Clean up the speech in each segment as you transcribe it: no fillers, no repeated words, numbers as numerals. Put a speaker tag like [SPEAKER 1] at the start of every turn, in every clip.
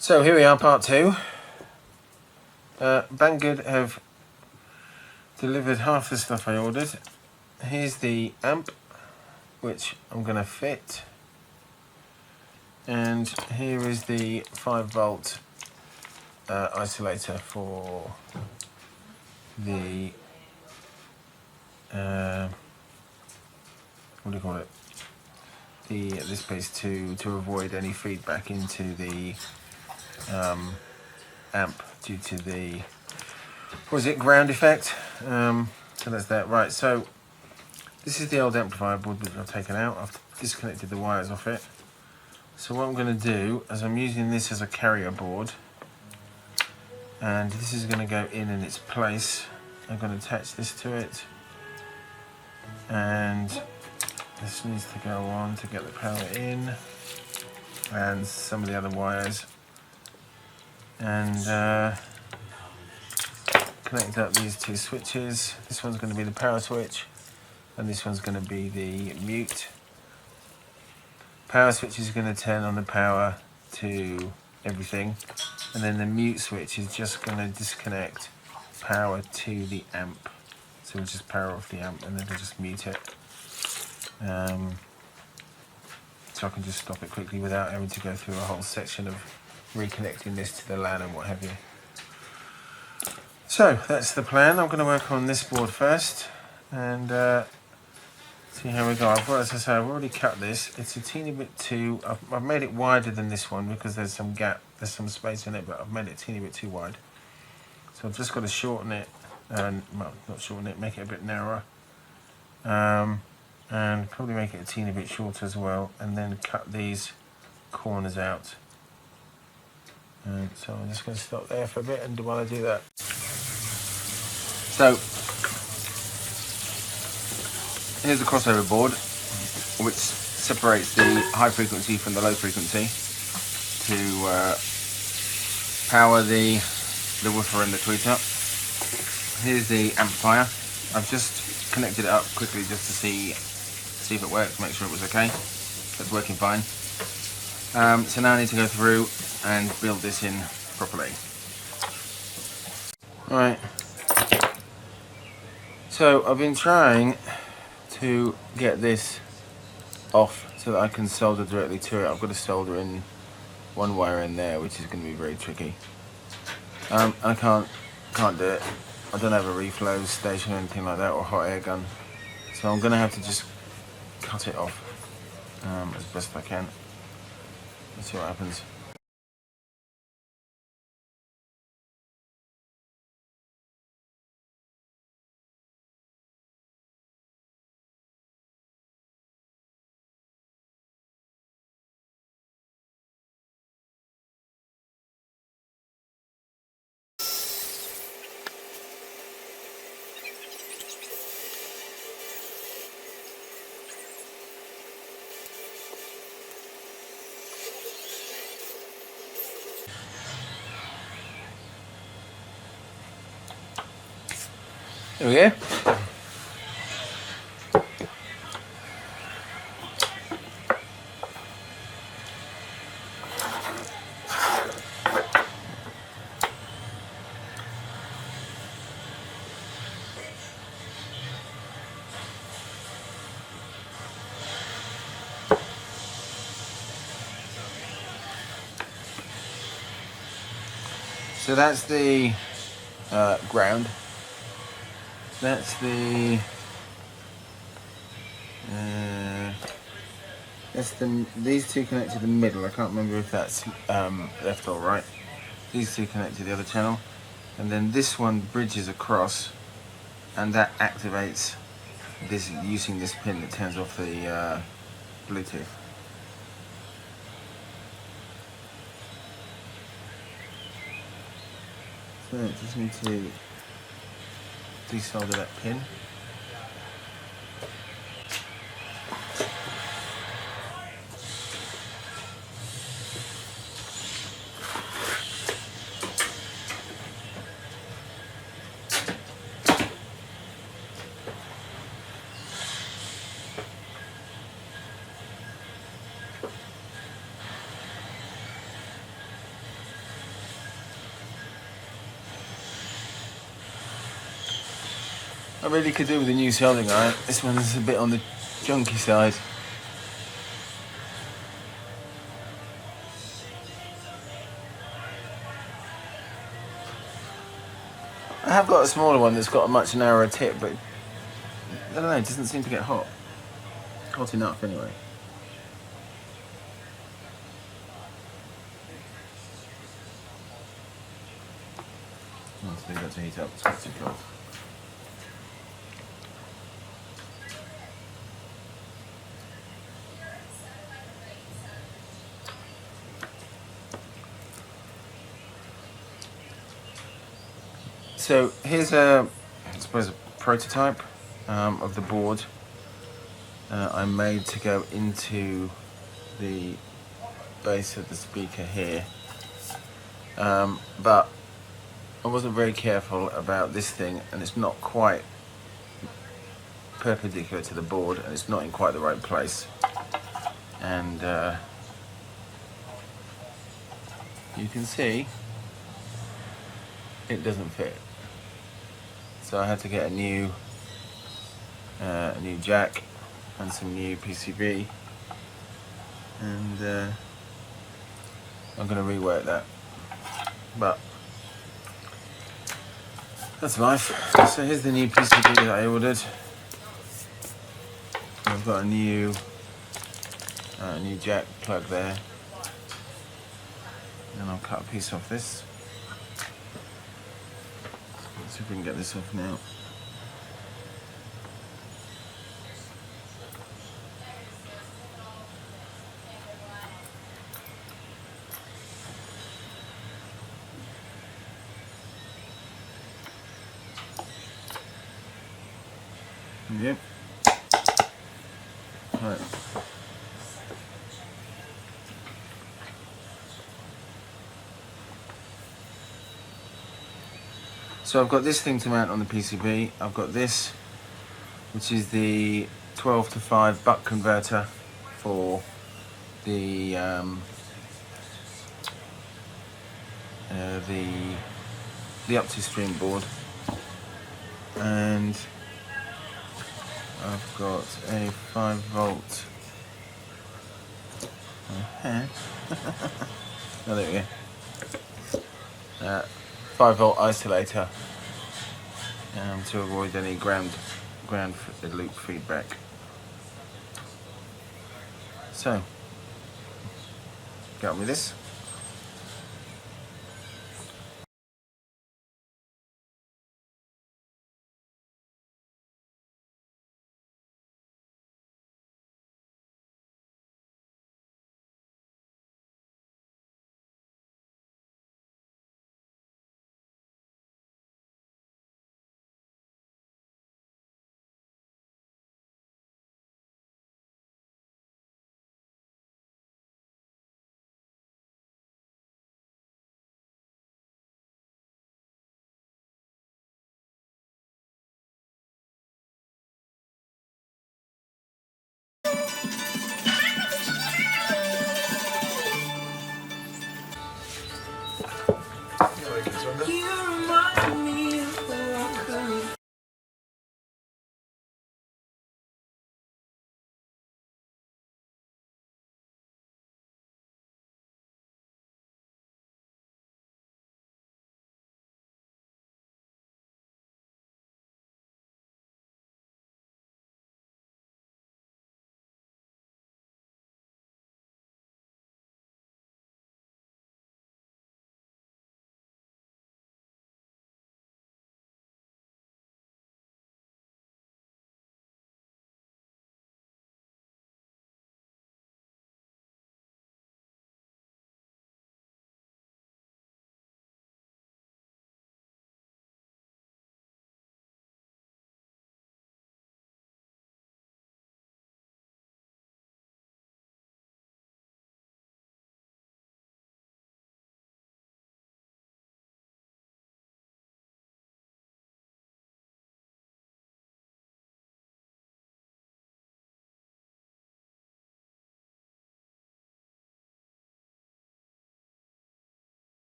[SPEAKER 1] So here we are, part 2. Banggood have delivered half the stuff I ordered. Here's the amp, which I'm going to fit. And here is the 5-volt isolator for the, what do you call it? This Pt2 to avoid any feedback into the amp due to the, what is it, ground effect. So that's that. Right, so this is the old amplifier board which I've taken out. I've disconnected the wires off it. So what I'm going to do is I'm using this as a carrier board, and this is going to go in its place. I'm going to attach this to it, and this needs to go on to get the power in, and some of the other wires, and connect up these two switches. This one's going to be the power switch, and this one's going to be the mute. Power switch is going to turn on the power to everything, and then the mute switch is just going to disconnect power to the amp. So we'll just power off the amp and then we'll just mute it. So I can just stop it quickly without having to go through a whole section of reconnecting this to the LAN and what have you. So that's the plan. I'm going to work on this board first and see how we go. As I say, I've already cut this. It's a teeny bit too, I've made it wider than this one because there's some gap, there's some space in it, but I've made it a teeny bit too wide. So I've just got to shorten it, well, not shorten it, make it a bit narrower. And probably make it a teeny bit shorter as well, and then cut these corners out. And so I'm just going to stop there for a bit and while I do that. So here's the crossover board, which separates the high frequency from the low frequency to power the woofer and the tweeter. Here's the amplifier. I've just connected it up quickly just to see if it works, make sure it was okay. It's working fine. So now I need to go through and build this in properly. Right. So I've been trying to get this off so that I can solder directly to it. I've got to solder in one wire in there, which is going to be very tricky. I can't do it. I don't have a reflow station or anything like that, or hot air gun, so I'm going to have to just cut it off as best I can. Let's see what happens. There we go. So that's the ground. That's these two connect to the middle. I can't remember if that's left or right. These two connect to the other channel, and then this one bridges across, and that activates this using this pin that turns off the Bluetooth. So I just need to desolder that pin. I really could do with a new soldering iron. This one's a bit on the junky side. I have got a smaller one that's got a much narrower tip, but I don't know, it doesn't seem to get hot. Hot enough anyway. Let's leave that to heat up. It's not too cold. So here's I suppose a prototype of the board I made to go into the base of the speaker here, but I wasn't very careful about this thing, and it's not quite perpendicular to the board, and it's not in quite the right place, and you can see it doesn't fit. So I had to get a new jack and some new PCB, and I'm going to rework that, but that's life. So here's the new PCB that I ordered. I've got a new jack plug there, and I'll cut a piece off this. Let's see if we can get this off now. Yep. Right. So I've got this thing to mount on the PCB. I've got this, which is the 12 to 5 buck converter for the up to stream board, and I've got a 5-volt. Oh, there we go. 5-volt isolator to avoid any ground loop feedback. So, get on with this.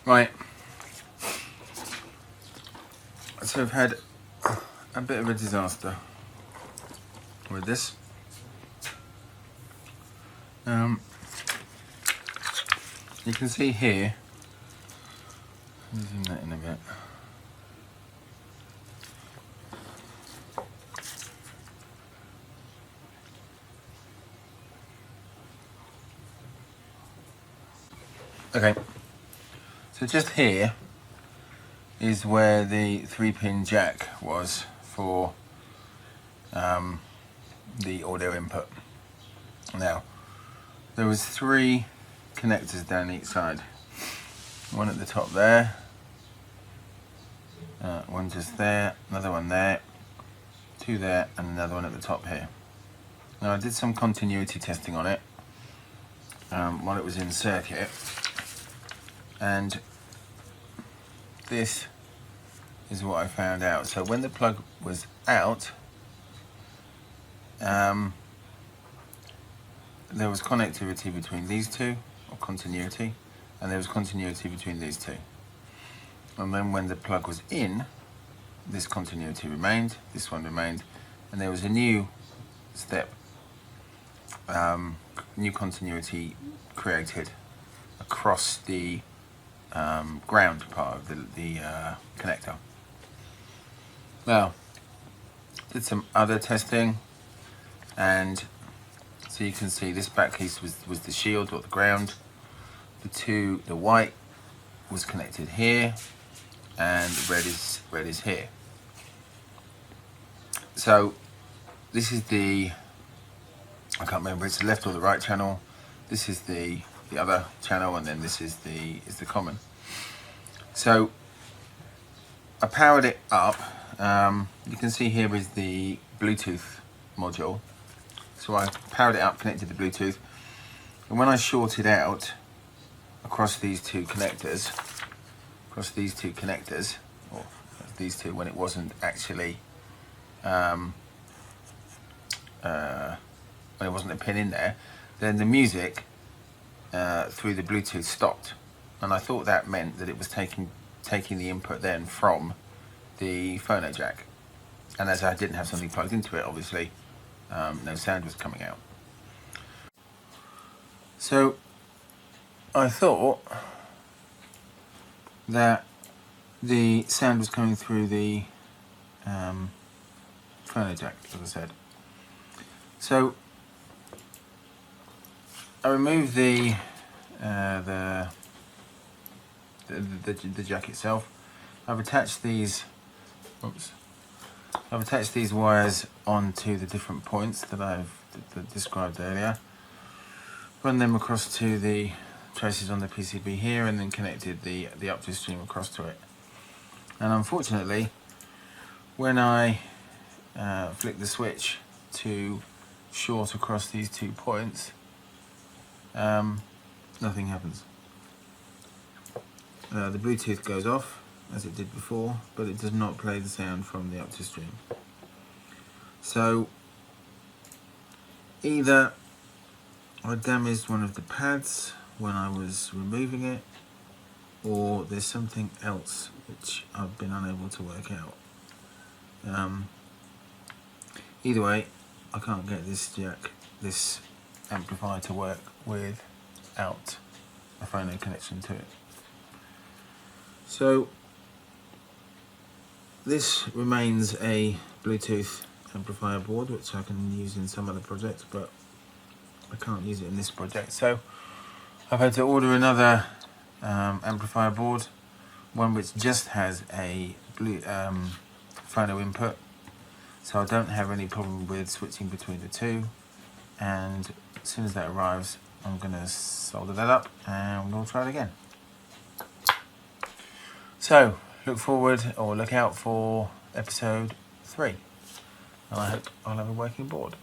[SPEAKER 1] Right, so I've had a bit of a disaster with this. You can see here, I'll zoom that in a bit. Okay, so just here is where the 3-pin jack was for the audio input. Now, there was 3 connectors down each side. One at the top there, one just there, another one there, 2 there, and another one at the top here. Now I did some continuity testing on it while it was in circuit, and this is what I found out. So when the plug was out, there was connectivity between these two, or continuity, and there was continuity between these two. And then when the plug was in, this continuity remained, this one remained, and there was a new step, new continuity created across the ground part of the connector. Now, did some other testing, and so you can see this back piece was the shield or the ground. The white was connected here, and red is here. So this is the, I can't remember, it's the left or the right channel. This is the other channel, and then this is the common. So I powered it up. You can see here is the Bluetooth module. So I powered it up, connected the Bluetooth, and when I shorted out across these two connectors, or these two, when it wasn't actually, when it wasn't a pin in there, then the music through the Bluetooth stopped, and I thought that meant that it was taking the input then from the phono jack, and as I didn't have something plugged into it, obviously no sound was coming out. So I thought that the sound was coming through the phono jack, as I said. So I removed the jack itself. I've attached these. I've attached these wires onto the different points that I've described earlier. Run them across to the traces on the PCB here, and then connected the up to stream across to it. And unfortunately, when I flick the switch to short across these 2 points, nothing happens. The Bluetooth goes off as it did before, but it does not play the sound from the up to stream. So either I damaged one of the pads when I was removing it, or there's something else which I've been unable to work out. Either way, I can't get this amplifier to work without a phono connection to it. So this remains a Bluetooth amplifier board, which I can use in some other projects, but I can't use it in this project. So I've had to order another amplifier board, one which just has a phono input, so I don't have any problem with switching between the two. And as soon as that arrives, I'm going to solder that up and we'll try it again. So look out for episode 3, and I hope I'll have a working board.